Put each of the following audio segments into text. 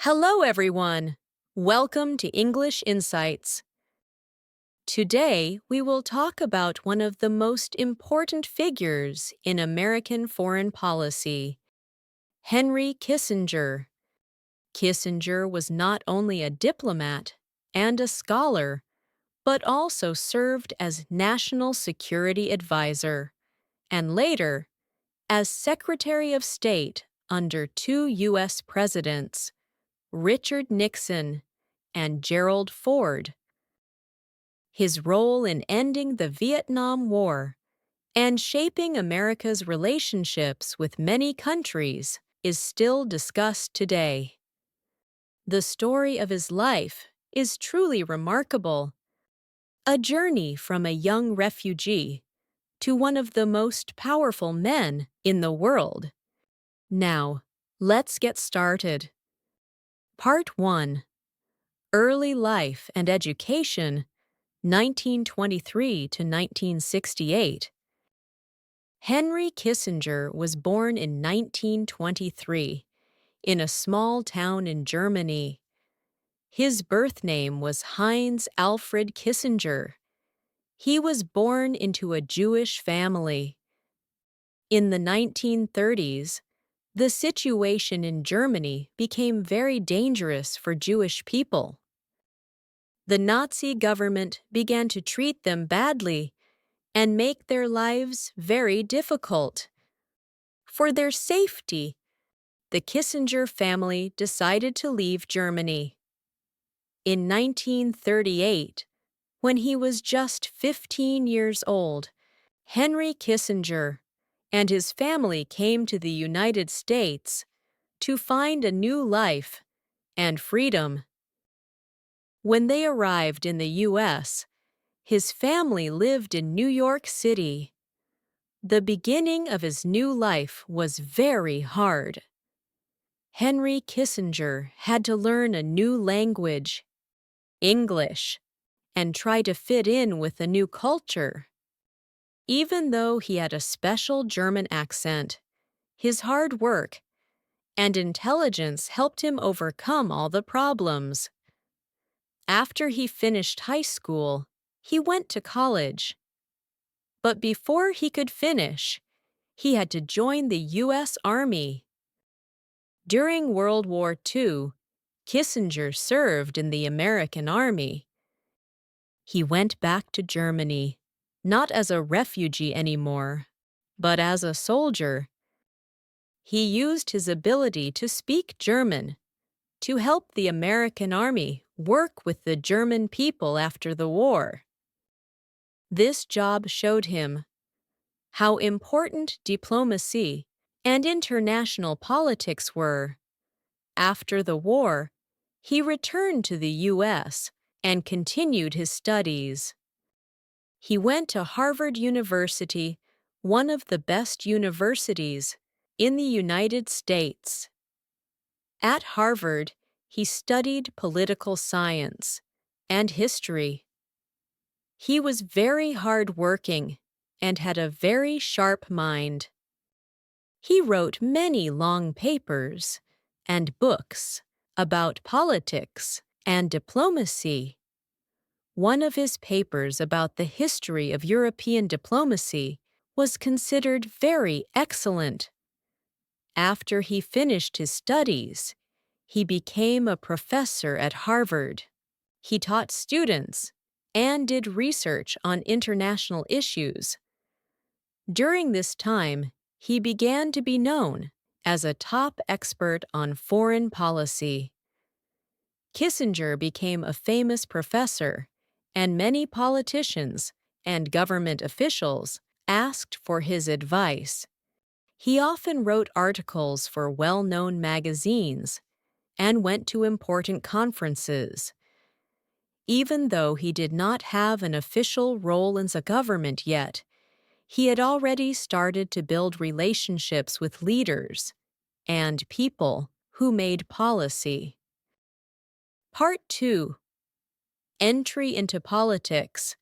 Hello, everyone. Welcome to English Insights. Today, we will talk about one of the most important figures in American foreign policy, Henry Kissinger. Kissinger was not only a diplomat and a scholar, but also served as National Security Advisor, and later, as Secretary of State under two U.S. presidents, Richard Nixon and Gerald Ford. His role in ending the Vietnam War and shaping America's relationships with many countries is still discussed today. The story of his life is truly remarkable, a journey from a young refugee to one of the most powerful men in the world. Now, let's get started. Part 1. Early Life and Education, 1923 to 1968. Henry Kissinger was born in 1923 in a small town in Germany. His birth name was Heinz Alfred Kissinger. He was born into a Jewish family. In the 1930s, the situation in Germany became very dangerous for Jewish people. The Nazi government began to treat them badly and make their lives very difficult. For their safety, the Kissinger family decided to leave Germany. In 1938, when he was just 15 years old, Henry Kissinger and his family came to the United States to find a new life and freedom. When they arrived in the U.S., his family lived in New York City. The beginning of his new life was very hard. Henry Kissinger had to learn a new language, English, and try to fit in with the new culture. Even though he had a special German accent, his hard work and intelligence helped him overcome all the problems. After he finished high school, he went to college. But before he could finish, he had to join the U.S. Army. During World War II, Kissinger served in the American Army. He went back to Germany, not as a refugee anymore, but as a soldier. He used his ability to speak German to help the American Army work with the German people after the war. This job showed him how important diplomacy and international politics were. After the war, he returned to the U.S. and continued his studies. He went to Harvard University, one of the best universities in the United States. At Harvard, he studied political science and history. He was very hardworking and had a very sharp mind. He wrote many long papers and books about politics and diplomacy. One of his papers about the history of European diplomacy was considered very excellent. After he finished his studies, he became a professor at Harvard. He taught students and did research on international issues. During this time, he began to be known as a top expert on foreign policy. Kissinger became a famous professor, and many politicians and government officials asked for his advice. He often wrote articles for well-known magazines and went to important conferences. Even though he did not have an official role in the government yet, he had already started to build relationships with leaders and people who made policy. Part 2. Entry into Politics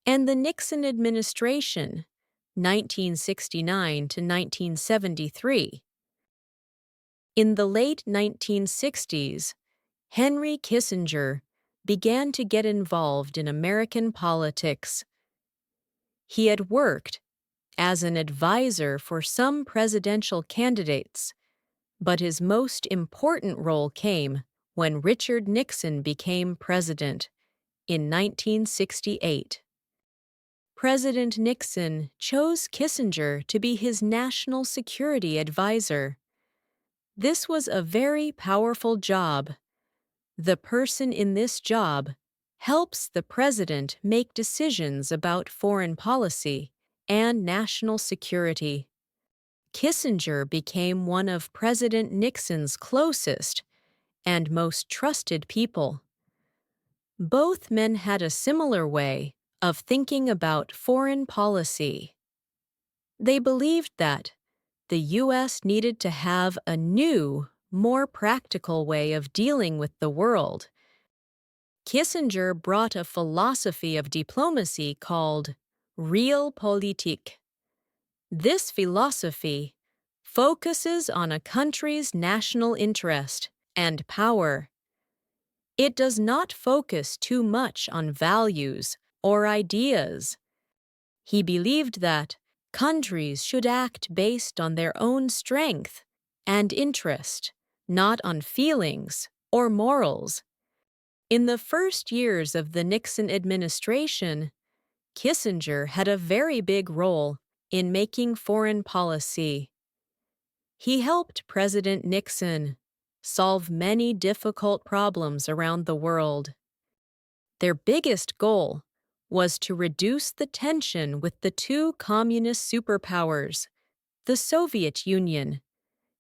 and the Nixon Administration, 1969 to 1973. In the late 1960s, Henry Kissinger began to get involved in American politics. He had worked as an advisor for some presidential candidates, but his most important role came when Richard Nixon became president in 1968. President Nixon chose Kissinger to be his national security advisor. This was a very powerful job. The person in this job helps the president make decisions about foreign policy and national security. Kissinger became one of President Nixon's closest and most trusted people. Both men had a similar way of thinking about foreign policy. They believed that the U.S. needed to have a new, more practical way of dealing with the world. Kissinger brought a philosophy of diplomacy called Realpolitik. This philosophy focuses on a country's national interest and power. It does not focus too much on values or ideas. He believed that countries should act based on their own strength and interest, not on feelings or morals. In the first years of the Nixon administration, Kissinger had a very big role in making foreign policy. He helped President Nixon solve many difficult problems around the world. Their biggest goal was to reduce the tension with the two communist superpowers, the Soviet Union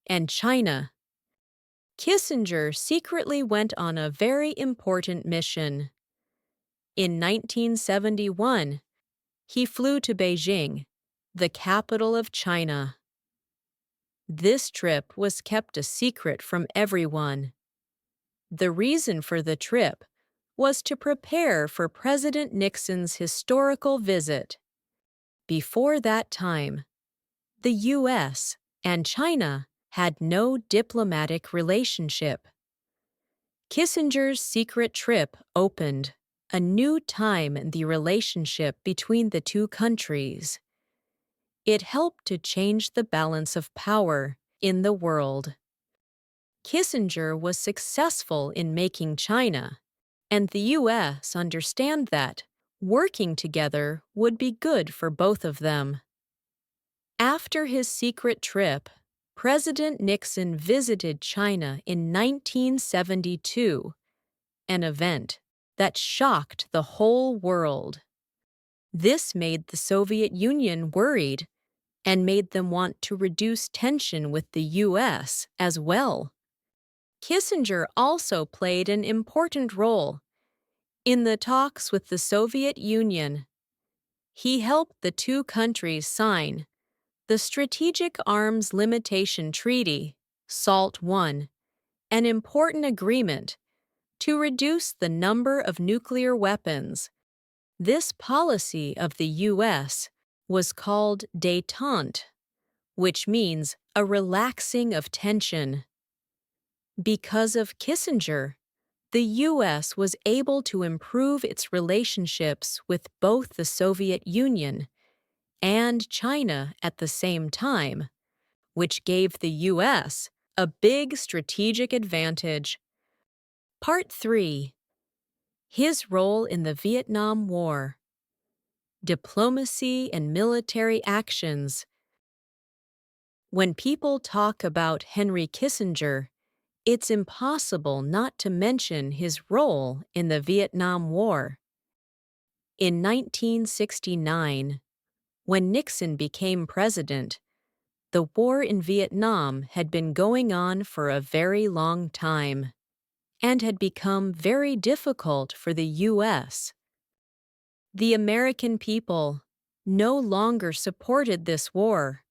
and China. Kissinger secretly went on a very important mission. In 1971, he flew to Beijing, the capital of China. This trip was kept a secret from everyone. The reason for the trip was to prepare for President Nixon's historical visit. Before that time, the U.S. and China had no diplomatic relationship. Kissinger's secret trip opened a new time in the relationship between the two countries. It helped to change the balance of power in the world. Kissinger was successful in making China and the U.S. understand that working together would be good for both of them. After his secret trip, President Nixon visited China in 1972, an event that shocked the whole world. This made the Soviet Union worried and made them want to reduce tension with the U.S. as well. Kissinger also played an important role in the talks with the Soviet Union. He helped the two countries sign the Strategic Arms Limitation Treaty, SALT I, an important agreement to reduce the number of nuclear weapons. This policy of the U.S. was called Détente, which means a relaxing of tension. Because of Kissinger, the U.S. was able to improve its relationships with both the Soviet Union and China at the same time, which gave the U.S. a big strategic advantage. Part 3. His role in the Vietnam War. Diplomacy and military actions. When people talk about Henry Kissinger, it's impossible not to mention his role in the Vietnam War. In 1969, when Nixon became president, the war in Vietnam had been going on for a very long time and had become very difficult for the U.S. The American people no longer supported this war.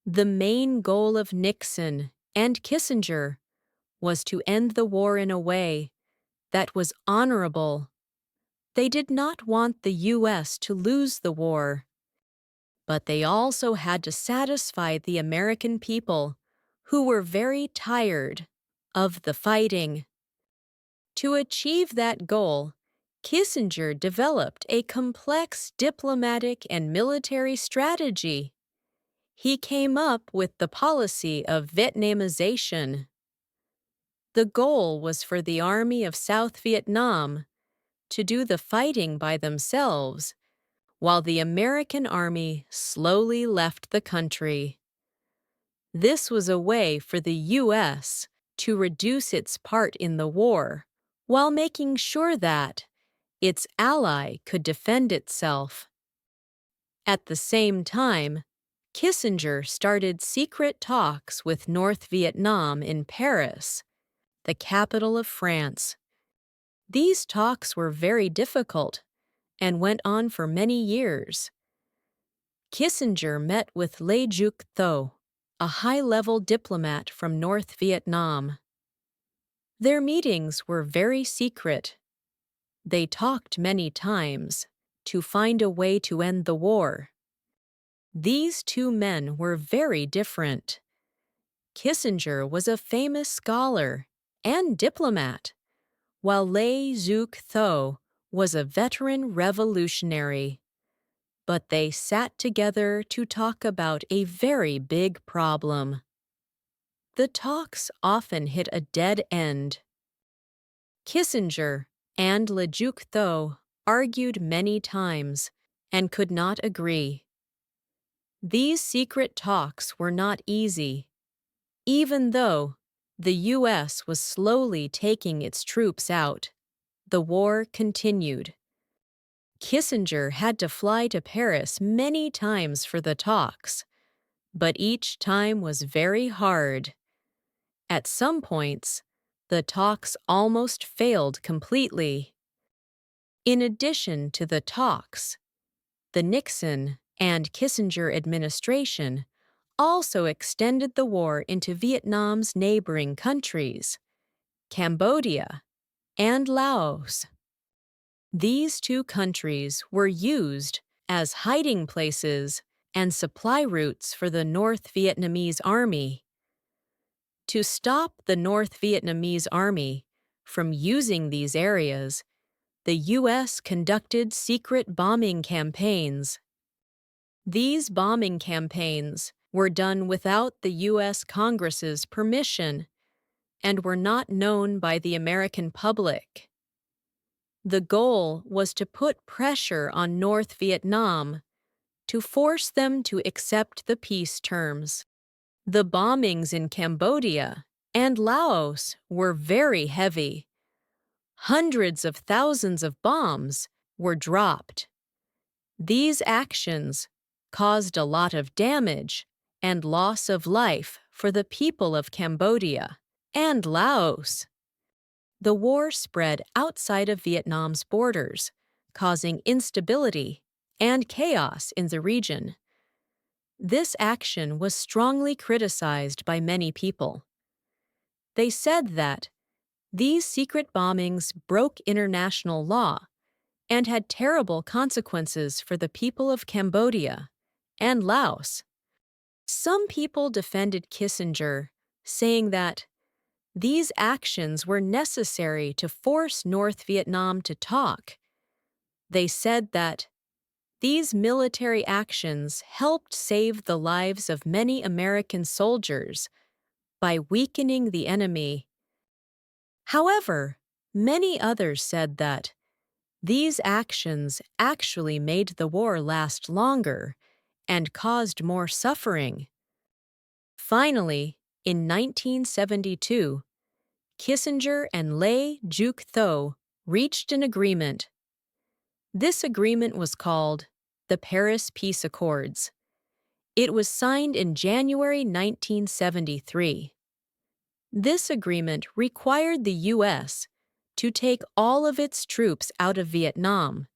The main goal of Nixon and Kissinger was to end the war in a way that was honorable. They did not want the U.S. to lose the war, but they also had to satisfy the American people who were very tired of the fighting. To achieve that goal, Kissinger developed a complex diplomatic and military strategy. He came up with the policy of Vietnamization. The goal was for the Army of South Vietnam to do the fighting by themselves, while the American army slowly left the country. This was a way for the U.S. to reduce its part in the war, while making sure that its ally could defend itself. At the same time, Kissinger started secret talks with North Vietnam in Paris, the capital of France. These talks were very difficult and went on for many years. Kissinger met with Le Duc Tho, a high-level diplomat from North Vietnam. Their meetings were very secret. They talked many times to find a way to end the war. These two men were very different. Kissinger was a famous scholar and diplomat, while Le Duc Tho was a veteran revolutionary. But they sat together to talk about a very big problem. The talks often hit a dead end. Kissinger and Le Duc Tho argued many times and could not agree. These secret talks were not easy. Even though the U.S. was slowly taking its troops out, the war continued. Kissinger had to fly to Paris many times for the talks, but each time was very hard. At some points, the talks almost failed completely. In addition to the talks, the Nixon and Kissinger administration also extended the war into Vietnam's neighboring countries, Cambodia and Laos. These two countries were used as hiding places and supply routes for the North Vietnamese army. To stop the North Vietnamese army from using these areas, the U.S. conducted secret bombing campaigns. These bombing campaigns were done without the U.S. Congress's permission and were not known by the American public. The goal was to put pressure on North Vietnam to force them to accept the peace terms. The bombings in Cambodia and Laos were very heavy. Hundreds of thousands of bombs were dropped. These actions caused a lot of damage and loss of life for the people of Cambodia and Laos. The war spread outside of Vietnam's borders, causing instability and chaos in the region. This action was strongly criticized by many people. They said that these secret bombings broke international law and had terrible consequences for the people of Cambodia and Laos. Some people defended Kissinger, saying that these actions were necessary to force North Vietnam to talk. They said that these military actions helped save the lives of many American soldiers by weakening the enemy. However, many others said that these actions actually made the war last longer and caused more suffering. Finally, in 1972, Kissinger and Le Duc Tho reached an agreement. This agreement was called the Paris Peace Accords. It was signed in January 1973. This agreement required the U.S. to take all of its troops out of Vietnam,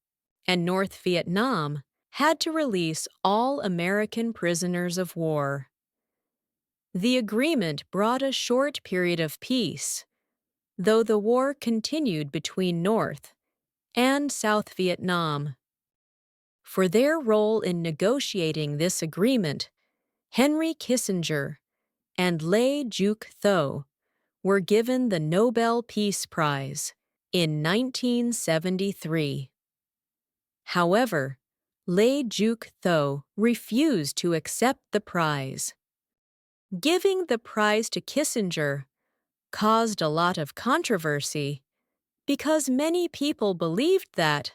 and North Vietnam had to release all American prisoners of war. The agreement brought a short period of peace, though the war continued between North and South Vietnam. For their role in negotiating this agreement, Henry Kissinger and Lee Juk-tho were given the Nobel Peace Prize in 1973. However, Lee Juk-tho refused to accept the prize. Giving the prize to Kissinger caused a lot of controversy because many people believed that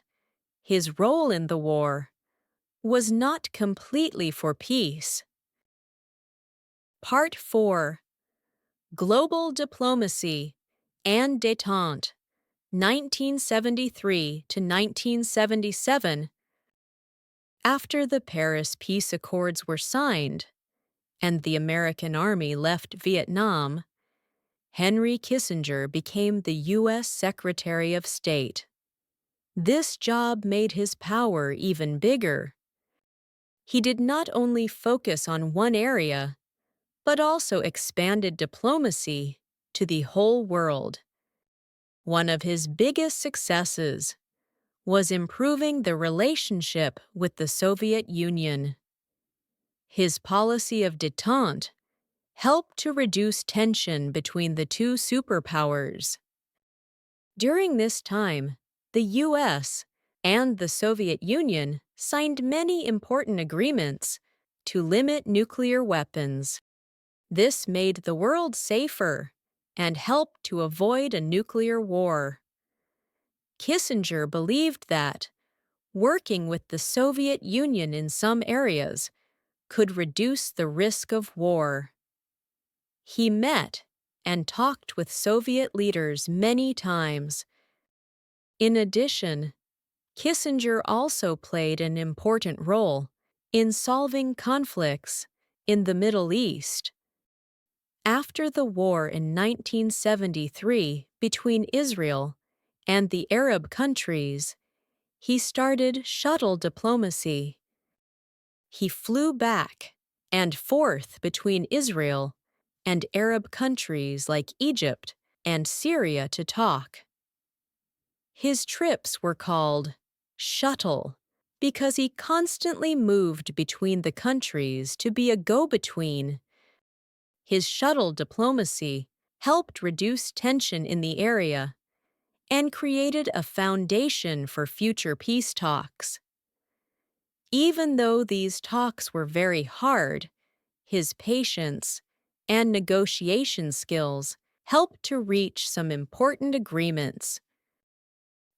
his role in the war was not completely for peace. Part 4. Global Diplomacy and Détente, 1973 to 1977. After the Paris Peace Accords were signed and the American Army left Vietnam, Henry Kissinger became the U.S. Secretary of State. This job made his power even bigger. He did not only focus on one area, but also expanded diplomacy to the whole world. One of his biggest successes was improving the relationship with the Soviet Union. His policy of détente helped to reduce tension between the two superpowers. During this time, the U.S. and the Soviet Union signed many important agreements to limit nuclear weapons. This made the world safer and helped to avoid a nuclear war. Kissinger believed that working with the Soviet Union in some areas could reduce the risk of war. He met and talked with Soviet leaders many times. In addition, Kissinger also played an important role in solving conflicts in the Middle East. After the war in 1973 between Israel and the Arab countries, he started shuttle diplomacy. He flew back and forth between Israel and Arab countries like Egypt and Syria to talk. His trips were called shuttle because he constantly moved between the countries to be a go-between. His shuttle diplomacy helped reduce tension in the area and created a foundation for future peace talks. Even though these talks were very hard, his patience and negotiation skills helped to reach some important agreements.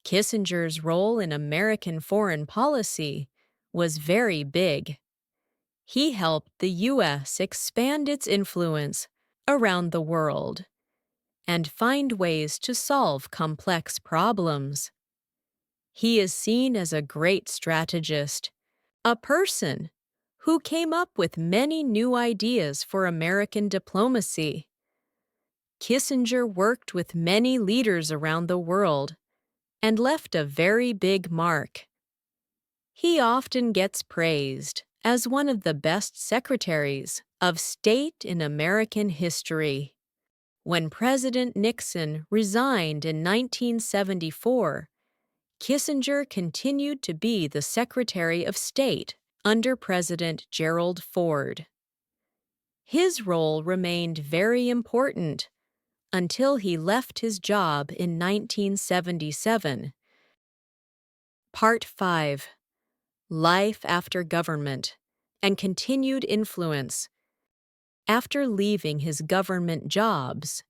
Kissinger's role in American foreign policy was very big. He helped the U.S. expand its influence around the world and find ways to solve complex problems. He is seen as a great strategist, a person who came up with many new ideas for American diplomacy. Kissinger worked with many leaders around the world and left a very big mark. He often gets praised as one of the best secretaries of state in American history. When President Nixon resigned in 1974, Kissinger continued to be the Secretary of State under President Gerald Ford. His role remained very important until he left his job in 1977. Part 5. Life after government and continued influence. After leaving his government jobs,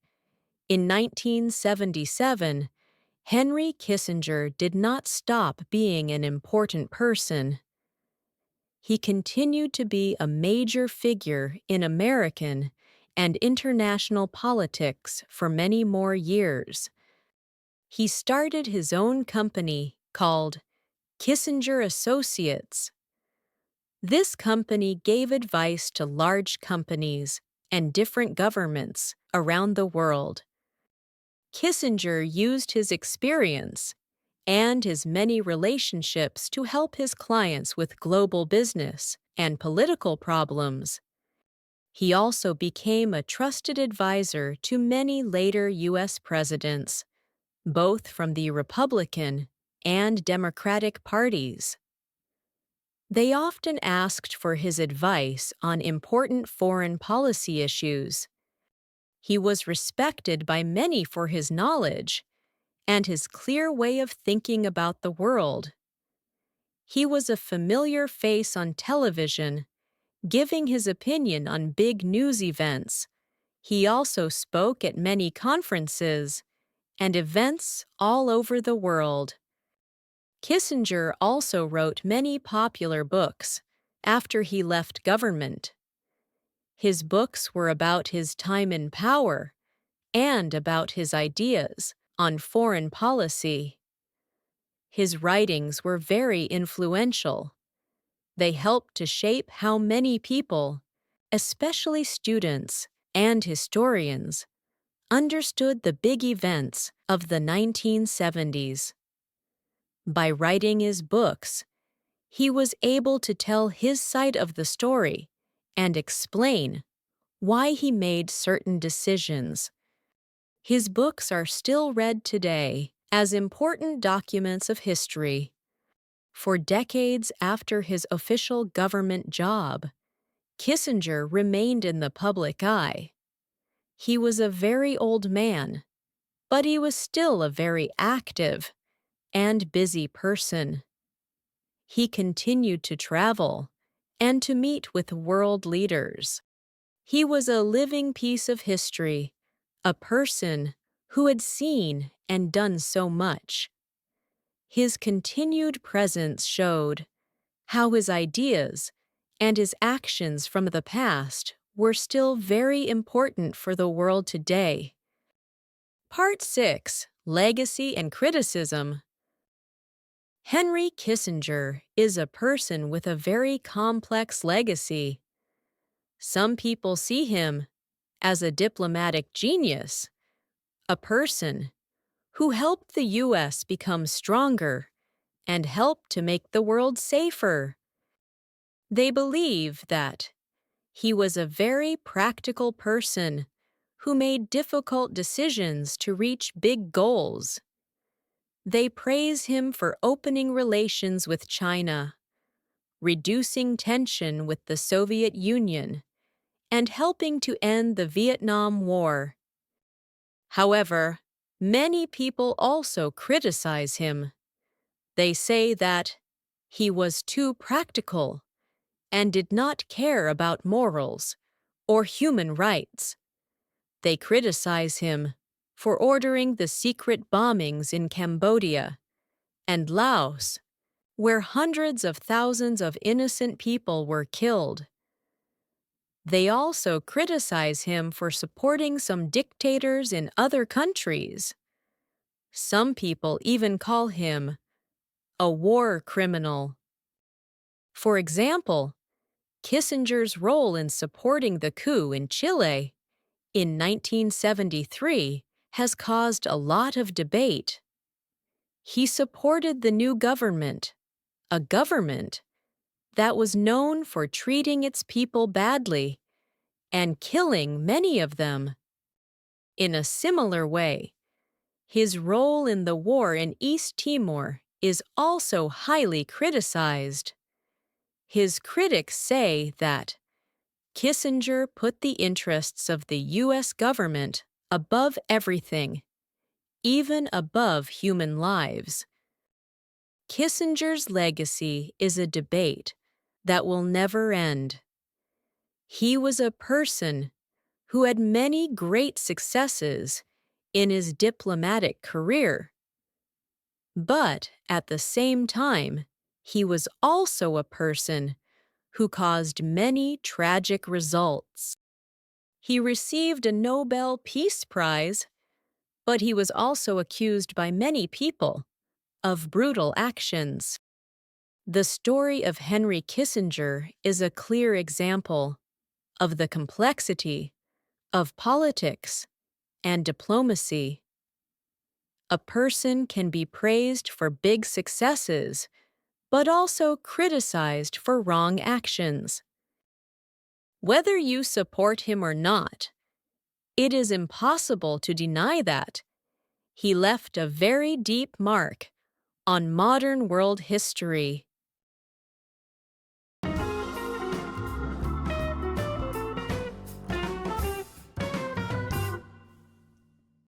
in 1977, Henry Kissinger did not stop being an important person. He continued to be a major figure in American and international politics for many more years. He started his own company called Kissinger Associates. This company gave advice to large companies and different governments around the world. Kissinger used his experience and his many relationships to help his clients with global business and political problems. He also became a trusted advisor to many later U.S. presidents, both from the Republican and Democratic parties. They often asked for his advice on important foreign policy issues. He was respected by many for his knowledge and his clear way of thinking about the world. He was a familiar face on television, giving his opinion on big news events. He also spoke at many conferences and events all over the world. Kissinger also wrote many popular books after he left government. His books were about his time in power and about his ideas on foreign policy. His writings were very influential. They helped to shape how many people, especially students and historians, understood the big events of the 1970s. By writing his books, he was able to tell his side of the story and explain why he made certain decisions. His books are still read today as important documents of history. For decades after his official government job, Kissinger remained in the public eye. He was a very old man, but he was still a very active and busy person. He continued to travel and to meet with world leaders. He was a living piece of history, a person who had seen and done so much. His continued presence showed how his ideas and his actions from the past were still very important for the world today. Part 6: Legacy and Criticism. Henry Kissinger is a person with a very complex legacy. Some people see him as a diplomatic genius, a person who helped the U.S. become stronger and helped to make the world safer. They believe that he was a very practical person who made difficult decisions to reach big goals. They praise him for opening relations with China, reducing tension with the Soviet Union, and helping to end the Vietnam War. However, many people also criticize him. They say that he was too practical and did not care about morals or human rights. They criticize him for ordering the secret bombings in Cambodia and Laos, where hundreds of thousands of innocent people were killed. They also criticize him for supporting some dictators in other countries. Some people even call him a war criminal. For example, Kissinger's role in supporting the coup in Chile in 1973 has caused a lot of debate. He supported the new government, a government that was known for treating its people badly and killing many of them. In a similar way, his role in the war in East Timor is also highly criticized. His critics say that Kissinger put the interests of the U.S. government above everything, even above human lives. Kissinger's legacy is a debate that will never end. He was a person who had many great successes in his diplomatic career. But at the same time, he was also a person who caused many tragic results. He received a Nobel Peace Prize, but he was also accused by many people of brutal actions. The story of Henry Kissinger is a clear example of the complexity of politics and diplomacy. A person can be praised for big successes, but also criticized for wrong actions. Whether you support him or not, it is impossible to deny that he left a very deep mark on modern world history.